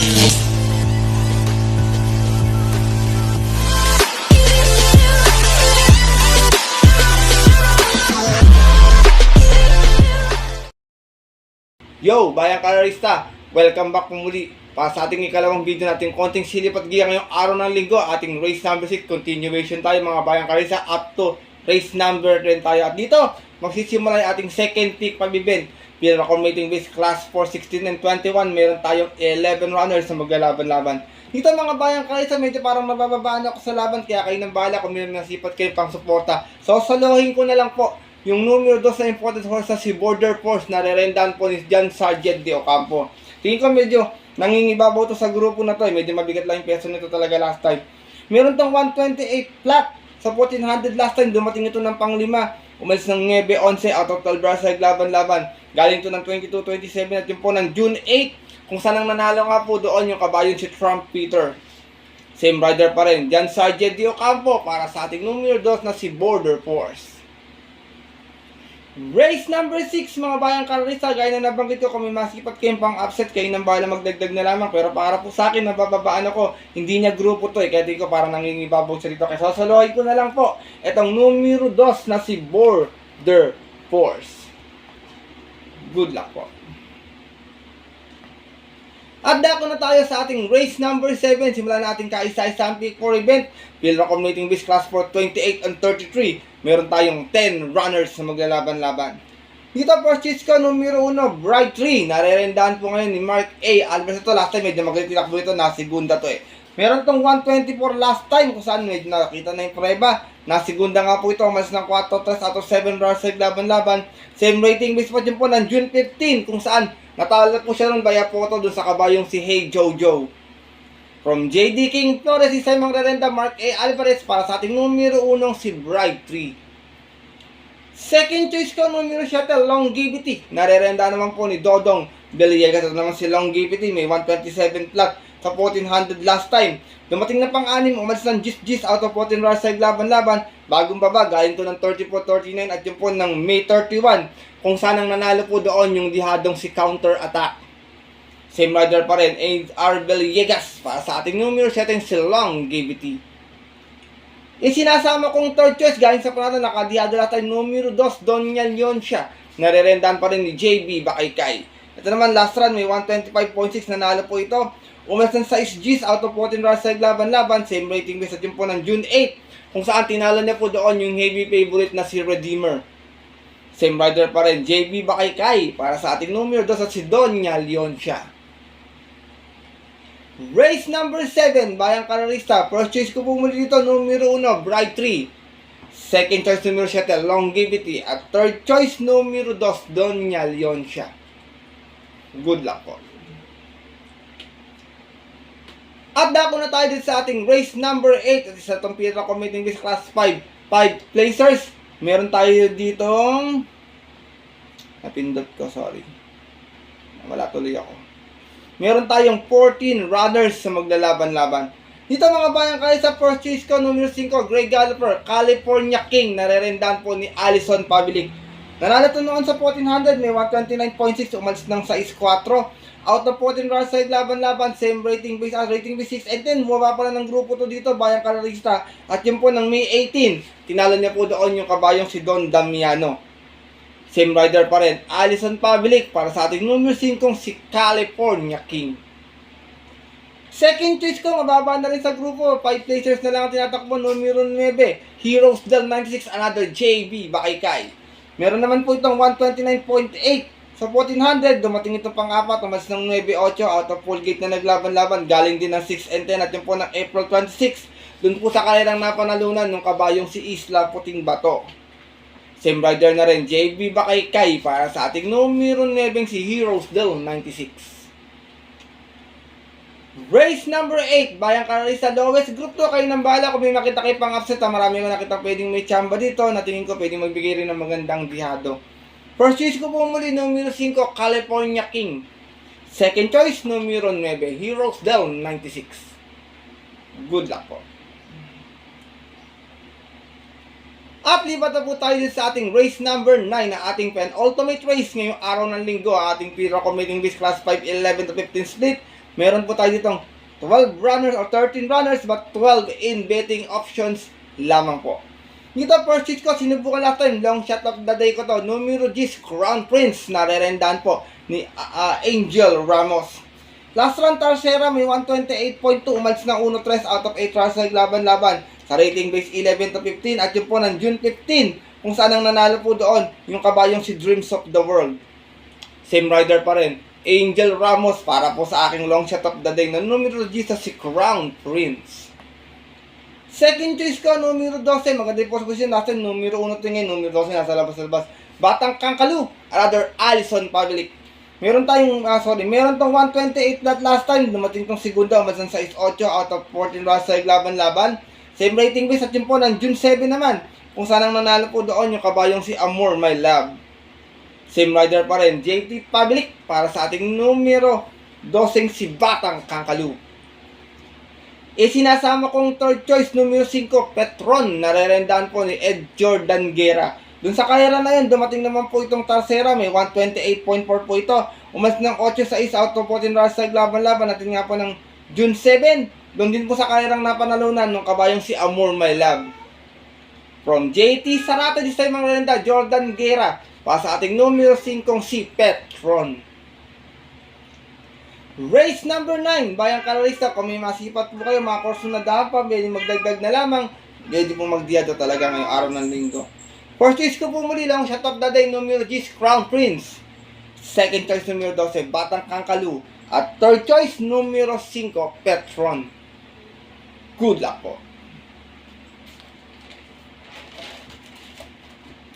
Yo, Bayang Karerista! Welcome back po muli para sa ating ikalawang video natin, konting silip at giya ngayong araw ng linggo. Ating race number 6, continuation tayo mga Bayang Karerista, up to race number 10 tayo. At dito, magsisimula yung ating second pick pag-event. Pinaka mating base class 4, 16, and 21. Meron tayong 11 runners na maglalaban-laban. Dito mga Bayang Karerista, medyo parang mabababaan ako sa laban, kaya kayo nang bahala kung meron ng sipat kayo pang suporta. So, saluhin ko na lang po yung numero 2 na important horse na si Border Force na re-rendahan po ni John Sargent de Ocampo. Tingin ko medyo nangingibabaw to sa grupo na to. Medyo mabigat lang yung peso nito talaga last time. Meron tong 128 flat sa 1400 last time. Dumating ito ng pang-5. Umalis ng 9-11 out of 12 bars sa laban-laban. Galing to ng 22-27 at yun po ng June 8. Kung saan ang nanalo nga po doon yung kabayon si Trump Peter. Same rider pa rin. John Sargent de Ocampo para sa ating numero 2 na si Border Force. Race number 6 mga Bayang Karerista, gaya na nabanggit ko, kung may masipat kayong pang upset, kayo nang bahala magdagdag na lamang. Pero para po sa akin, nabababaan ako, hindi niya grupo to kaya di ko parang nangingibabaw siya dito. Kaya sasaluhin ko na lang po itong numero 2 na si Border Force. Good luck po. At dako na tayo sa ating race number 7. Simulan natin kaisa-isang pick for event. Field accommodating base class for 28 and 33. Meron tayong 10 runners na maglalaban-laban. Dito Francisco, numero 1, Bright 3. Nare-rendahan po ngayon ni Mark A. Alvarez ito. Last time medyo magtitakbo ito. Nasigunda to Meron tong 124 last time kung saan medyo nakita na yung prueba. Nasigunda nga po ito. Mas ng 4 3 out of 7 runners sa laban-laban. Same rating base pa din po ng June 15 kung saan natalo po siya nun via photo dun sa kabayong si Hey Jojo. From JD King Flores, isa yung magrerenda Mark A. Alvarez para sa ating numero 1 si Bright 3. Second choice ko, numero 7, Longevity. Narerenda naman po ni Dodong Beliegas. Ito naman si Longevity, may 127 flat sa 1400 last time. Dumating na pang-anim, umalis ng Gis out of 14 runners sa laban-laban. Bagong baba, galing to ng 34-39 at yun po ng May 31. Kung saan ang nanalo po doon yung dihadong si Counter Attack. Same rider pa rin, A.R. Beliegas para sa ating numero 7 si Longevity. Yung sinasama kong third choice, galing sa panalo, nakadihado natin numero 2, Doniel Leoncia. Narerendahan pa rin ni JB Bakaykay. Ito naman last run, may 125.6, nanalo po ito. Umalis ng 6 Gs out of 14 runs sa laban-laban. Same rating base at yun po ng June 8. Kung saan tinalo niya po doon yung heavy favorite na si Redeemer. Same rider pa rin, JB Bakaykay para sa ating numero 2 at si Donya Leoncia. Race number 7, Bayang Karerista. First choice ko po muli dito, numero 1, Bright 3. Second choice, numero 7, Longevity. At third choice, numero 2, Donya Leoncia. Good luck po. At dako na tayo dito sa ating race number 8. At isa itong Peter Committing Base Class 5 placers. Meron tayo ditong napindot ko, sorry. Wala tuloy ako. Meron tayong 14 runners sa maglalaban-laban. Dito mga Bayang Karerista, first choice ko, numero 5, Grey Galloper, California King. Narerendahan po ni Allison Pavlik. Nanalo to noon sa 1400, may 129.6, umalis ng 6-4. Out of 14 runners sa laban-laban, same rating base as rating base 6 and 10. Bumaba pala ng grupo to dito, Bayang Karerista. At yun po ng May 18, tinalo niya po doon yung kabayong si Don Damiano. Same rider pa rin, Allison Pavlik para sa ating numero 5 si California King. Second choice ko, mababa na rin sa grupo. 5 placers na lang ang tinatakbo, numero 9, Heroes Del 96, another JB Bakaykay. Meron naman po itong 129.8 sa 1400, dumating ito pang-4, umalis ng 9-8 out of full gate na naglaban-laban. Galing din ng 6 and 10 at yun po ng April 26. Doon po sa kanilang napanalunan ng kabayong si Isla Puting Bato. Same rider na rin, JB Bakaykay para sa ating numero 9 si Heroes Del 96. Race number 8, Bayang Karerista, lowest group to. Kayo nang bahala kung may makita kayo pang upset. Marami ko nakita pwedeng may chamba dito. Natingin ko pwedeng magbigay rin ng magandang dihado. First choice ko po muli, numero 5, California King. Second choice, numero 9, Heroes Del 96. Good luck po. Uplibat na po tayo sa ating race number 9 na ating penultimate race ngayong araw ng linggo. Ating Peter Committing Base Class 5, 11 to 15 split. Meron po tayo ditong 12 runners or 13 runners but 12 in betting options lamang po. Dito first choice ko, sinubukan last time, long shot of the day ko to, numero 10, Crown Prince, narerendahan po ni Angel Ramos. Last run, Tercera, may 128.2, umalis ng 1-3 out of 8 runs sa laban-laban. Sa rating base 11 to 15 at yun po ng June 15, kung saan ang nanalo po doon, yung kabayong si Dreams of the World. Same rider pa rin, Angel Ramos, para po sa aking long shot of the day na numero 10 si Crown Prince. Second choice ko, numero 12, maganda yung position natin, numero 1 tingin, numero 12 nasa labas-labas. Batang Kangkalu, another Alison Pavlik. Meron tayong, meron tong 128 last time, dumating tong segunda, umasan sa 6-8 out of 14 runs sa laban-laban. Same rating base at yun po ng June 7 naman, kung saan ang nanalo po doon yung kabayong si Amor My Love. Same rider pa rin, JT Pavlik, para sa ating numero 12 si Batang Kangkalu. Sinasama kong third choice, numero 5, Petron, narerendahan po ni Ed Jordan Guerra. Dun sa karera na yun, dumating naman po itong Tercera, may 128.4 po ito. Umalis ng 8-6 out of 14 runs sa laban-laban natin nga po ng June 7. Doon din po sa karerang napanalunan ng kabayong si Amor My Love. From JT Sarata, this time ang renda, Jordan Guerra, para sa ating numero 5 si Petron. Race number 9, Bayang Karalista, kung may masipat po kayo, mga kurso na dahan pa, pwede magdagdag na lamang, pwede po magdiado talaga ngayong araw ng linggo. First choice ko po muli lang, shot of the day, numero 10, Crown Prince. Second choice, numero 12, Batang Kangkalu. At third choice, numero 5, Petron. Good luck po.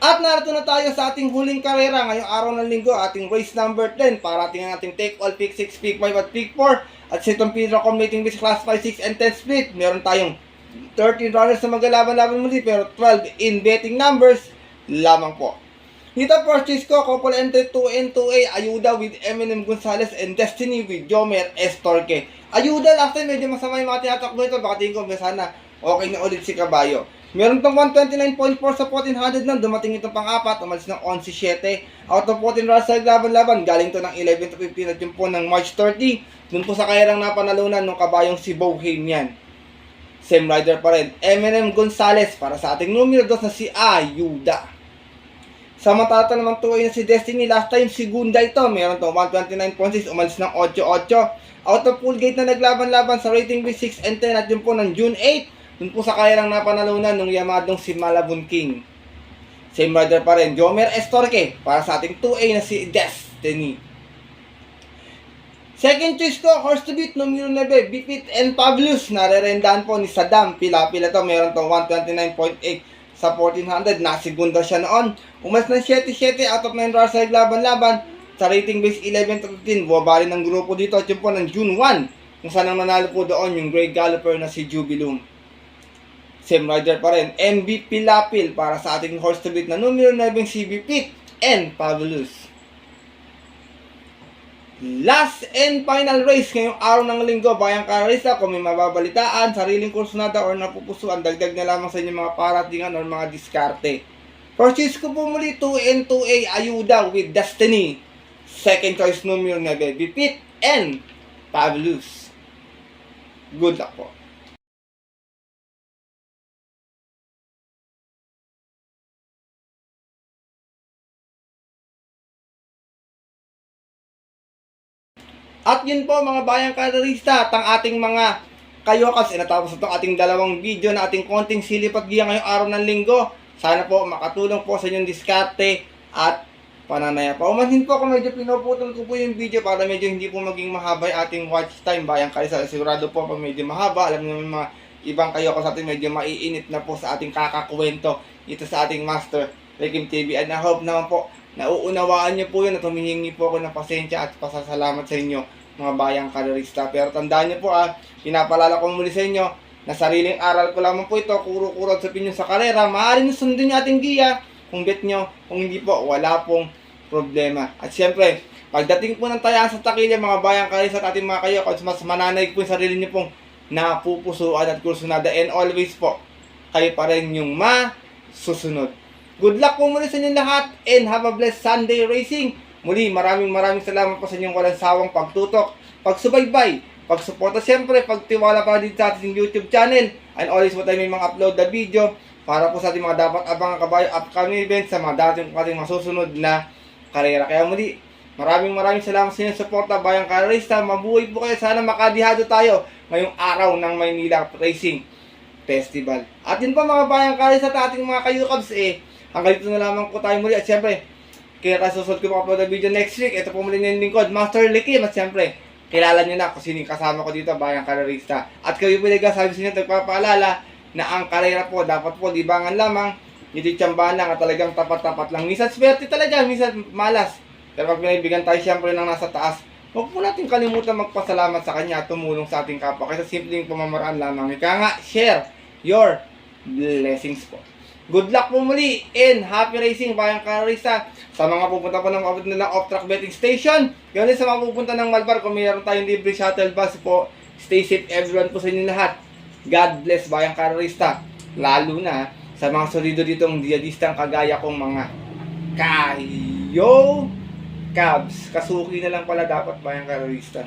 At narito na tayo sa ating huling karera ngayong araw ng linggo, ating race number 10 para ating take all, pick 6, pick 5 at pick 4. At sa itong Pedro Commating Base Class 5, 6 and 10 split, meron tayong 13 runners na maglalaban-laban muli pero 12 in betting numbers lamang po. Dito first choice ko, couple entry 2 and 2A, Ayuda with Eminem Gonzalez and Destiny with Jomer Estorque. Ayuda last time medyo masama yung mga tinatakbo ito, baka tingin ko sana okay na ulit si Kabayo. Meron itong 129.4 sa 1400 nang dumating itong pang-apat, umalis ng 11-7 out of 14 runs sa laban-laban, galing to ng 11 to 15 at yun po ng March 30, dun po sa kairang napanalunan ng kabayong si Bohemian. Same rider pa rin, Eminem Gonzalez, para sa ating numero 2 na si Ayuda. Samantala naman tuloy na si Destiny, last time si Gunda ito, meron itong 129.6, umalis ng 8-8 out of full gate na naglaban-laban sa rating B6 and 10 at yun po ng June 8, dun po sa kairang napanalunan ng Yamadong si Malabon King. Same rider pa rin, Jomer Estorque, para sa ating 2A na si Destiny. Second choice ko, horse to beat, numero 9, Bipit and Pavlus, narerendahan po ni Saddam. Pila-pila to, meron tong 129.8 sa 1400, nasigunda siya noon. Umas ng 7-7 out of 9 runs sa laban-laban, sa rating base 11 to 15, buwabali ng grupo dito at yun po ng June 1, kung saan ang nanalo po doon yung Grey Galloper na si Jubilum. Same rider pa rin, MB Pilapil, para sa ating horse to beat na numero 9 si Bipit and Pavlus. Last and final race ngayong araw ng linggo, Bayang Karalista, kung may mababalitaan, sariling kursunada or napupusuan, dagdag na lamang sa inyong mga paratingan or mga diskarte. First choice ko po muli, 2 and 2A, Ayuda with Destiny. Second choice, numero 9, Bipit and Pavlus. Good luck po. At yun po mga bayang karalista at ang ating mga kayokas, natapos itong ating dalawang video na ating konting silip at giya ngayong araw ng linggo. Sana po makatulong po sa inyong diskarte at pananaya. Paumanhin po kung medyo pinuputol ko po yung video para medyo hindi po maging mahaba yung ating watch time. Bayang karalista, sigurado po pag medyo mahaba, alam niyo mga ibang kayokas atin medyo maiinit na po sa ating kakakwento ito sa ating master Rekim TV. And I hope naman po nauunawaan niyo po yun at humihingi po ako ng pasensya at pasasalamat sa inyo mga bayang karalista. Pero tandaan niyo po pinapalala ko muli sa inyo na sariling aral ko lamang po ito, kuro-kuro sa pinyo sa karera. Maaaring sundin niyo ating giya kung bet nyo, kung hindi po wala pong problema. At siyempre pagdating po ng tayaan sa takilya mga bayang karalista at ating mga kayo, mas mananaig po yung sarili niyo pong napupusuan at kursunada, and always po kayo pa rin yung masusunod. Good luck po muli sa inyong lahat and have a blessed Sunday racing. Muli, maraming salamat po sa inyong walang sawang pagtutok pagsubaybay, pagsuporta, siyempre, pagtiwala para dito sa ating YouTube channel. And always po tayo may mga upload na video para po sa ating mga dapat abangan kabayo upcoming events sa mga ating masusunod na karera. Kaya muli, maraming salamat sa inyong suporta, Bayang Karerista. Mabuhay po kayo. Sana makadihado tayo ngayong araw ng Maynila Racing Festival. At yun pa mga Bayang Karerista at ating mga kayukabs, hanggang dito na lamang po tayo muli. At siyempre, kaya kasusunod ko mga upload na video next week. Ito po muli na yung lingkod, Master Likim. At siyempre, kilala nyo na kung sino yung kasama ko dito, Bayang Karerista. At kayo po sabi sa inyo, nagpapaalala na ang karera po, dapat po libangan lamang, hindi tiyambahan lang at talagang tapat-tapat lang. Minsan swerte talaga, minsan malas. Pero pag binibigyan tayo siyempre ng nasa taas, huwag po natin kalimutan magpasalamat sa kanya at tumulong sa ating kapwa. Kaya simpleng pamamaraan lamang. Ika nga, share your blessings po. Good luck po muli and happy racing, Bayang Karerista. Sa mga pupunta po ng abot nilang off-track betting station, ganoon sa mga pupunta ng Malbar, kung mayroon tayong libre shuttle bus po, stay safe everyone po sa inyo lahat. God bless, Bayang Karerista. Lalo na sa mga solido ditong diadistang kagaya kong mga kayo Cubs. Kasuki na lang pala dapat, Bayang Karerista.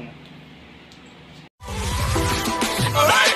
Alright!